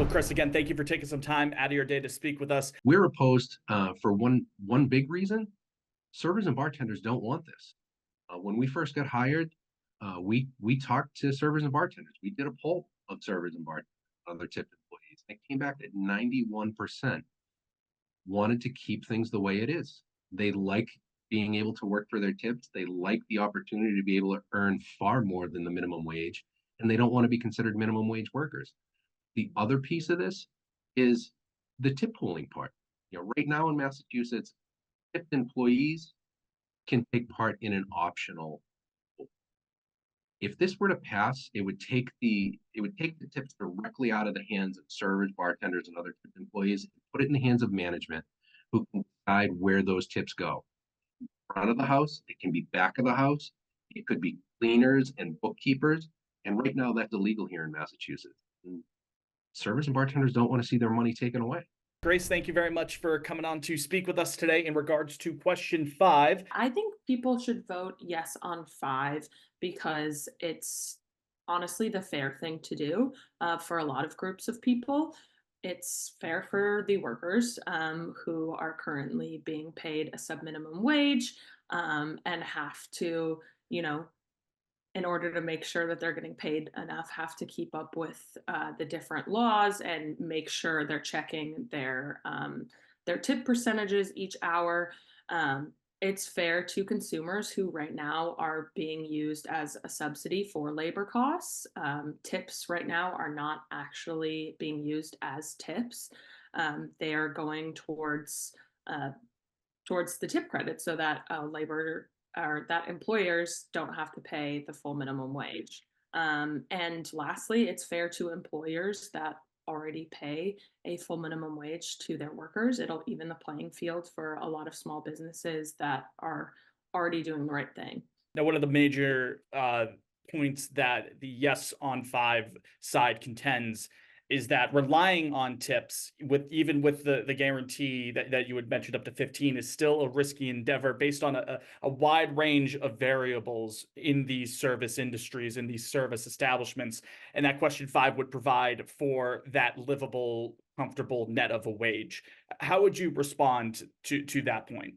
Chris, again, thank you for taking some time out of your day to speak with us. We're opposed for one big reason. Servers and bartenders don't want this. When we first got hired, we talked to servers and bartenders. We did a poll of servers and bartenders, other tipped employees. And it came back that 91% wanted to keep things the way it is. They like being able to work for their tips. They like the opportunity to be able to earn far more than the minimum wage, and they don't want to be considered minimum wage workers. The other piece of this is the tip pooling part. Right now in Massachusetts, tipped employees can take part in an optional pool. If this were to pass, it would take the tips directly out of the hands of servers, bartenders, and other tipped employees, and put it in the hands of management, who can decide where those tips go. Front of the house, it can be back of the house, it could be cleaners and bookkeepers, and right now that's illegal here in Massachusetts. And servers and bartenders don't want to see their money taken away. Grace, thank you very much for coming on to speak with us today in regards to question 5. I think people should vote yes on 5 because it's honestly the fair thing to do for a lot of groups of people. It's fair for the workers who are currently being paid a sub-minimum wage and have to, in order to make sure that they're getting paid enough, have to keep up with the different laws and make sure they're checking their tip percentages each hour. It's fair to consumers who right now are being used as a subsidy for labor costs. Tips right now are not actually being used as tips. They are going towards the tip credit so that labor or that employers don't have to pay the full minimum wage. And lastly, it's fair to employers that already pay a full minimum wage to their workers. It'll even the playing field for a lot of small businesses that are already doing the right thing. Now, one of the major points that the yes on 5 side contends is that relying on tips, even with the guarantee that you had mentioned up to 15, is still a risky endeavor based on a wide range of variables in these service industries, in these service establishments. And that question 5 would provide for that livable, comfortable net of a wage. How would you respond to that point?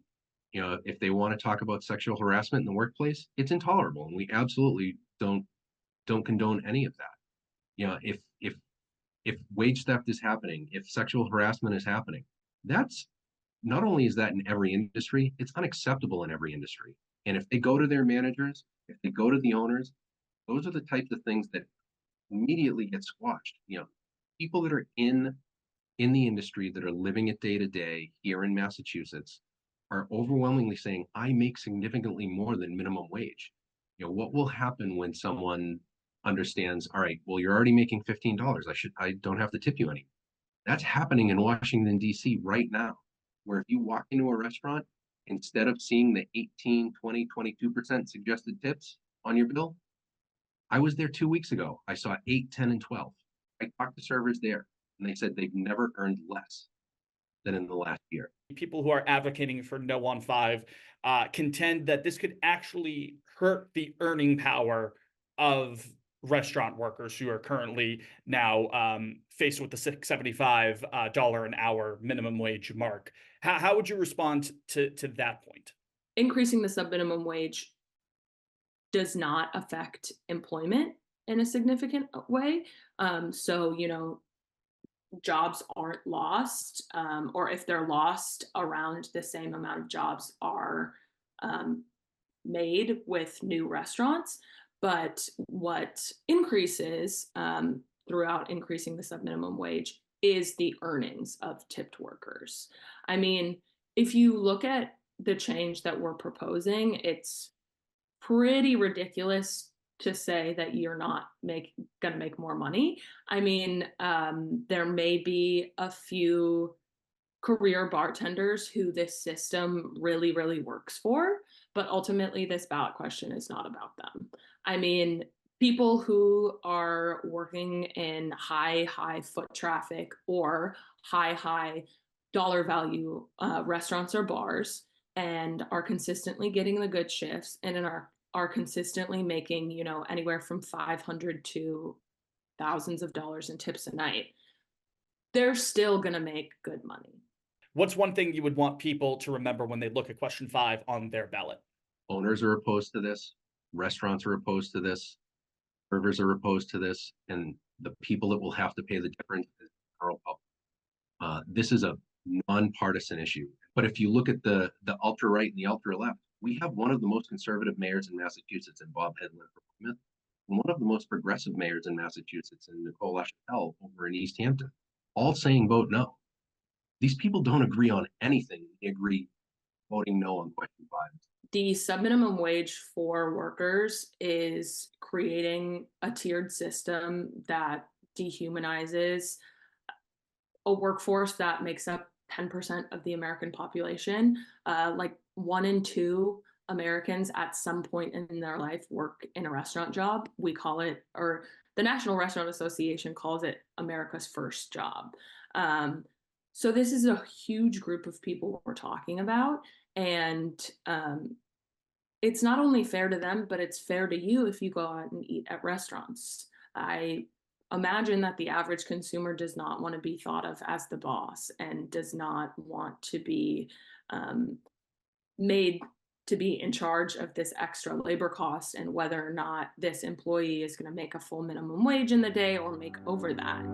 If they want to talk about sexual harassment in the workplace, it's intolerable, and we absolutely don't condone any of that. If wage theft is happening, if sexual harassment is happening, that's not only is that in every industry, it's unacceptable in every industry. And if they go to their managers, if they go to the owners, those are the types of things that immediately get squashed. People that are in the industry that are living it day to day here in Massachusetts are overwhelmingly saying, I make significantly more than minimum wage. What will happen when someone understands, all right, well, you're already making $15. I don't have to tip you any. That's happening in Washington, D.C. right now, where if you walk into a restaurant, instead of seeing the 18, 20, 22% suggested tips on your bill, I was there 2 weeks ago. I saw 8, 10, and 12. I talked to servers there, and they said they've never earned less than in the last year. People who are advocating for no on 5 contend that this could actually hurt the earning power of restaurant workers who are currently now faced with the $75 an hour minimum wage mark. How would you respond to that point? Increasing the sub-minimum wage does not affect employment in a significant way. So, jobs aren't lost, or if they're lost, around the same amount of jobs are made with new restaurants. But what increases throughout increasing the sub-minimum wage is the earnings of tipped workers. I mean, if you look at the change that we're proposing, it's pretty ridiculous to say that you're not going to make more money. I mean, there may be a few career bartenders who this system really, really works for, but ultimately this ballot question is not about them. I mean, people who are working in high foot traffic or high dollar value restaurants or bars and are consistently getting the good shifts and are consistently making, anywhere from 500 to thousands of dollars in tips a night. they're still going to make good money. What's one thing you would want people to remember when they look at question 5 on their ballot? Owners are opposed to this, restaurants are opposed to this, servers are opposed to this, and the people that will have to pay the difference is the general public. This is a nonpartisan issue. But if you look at the ultra right and the ultra left, we have one of the most conservative mayors in Massachusetts in Bob Hedlund for Plymouth, and one of the most progressive mayors in Massachusetts in Nicole LaChapelle over in East Hampton, all saying vote no. These people don't agree on anything. They agree voting no on question 5. The sub-minimum wage for workers is creating a tiered system that dehumanizes a workforce that makes up 10% of the American population. Like 1 in 2 Americans at some point in their life work in a restaurant job. We call it, or the National Restaurant Association calls it, America's first job. So this is a huge group of people we're talking about. And it's not only fair to them, but it's fair to you if you go out and eat at restaurants. I imagine that the average consumer does not want to be thought of as the boss and does not want to be made to be in charge of this extra labor cost and whether or not this employee is going to make a full minimum wage in the day or make over that.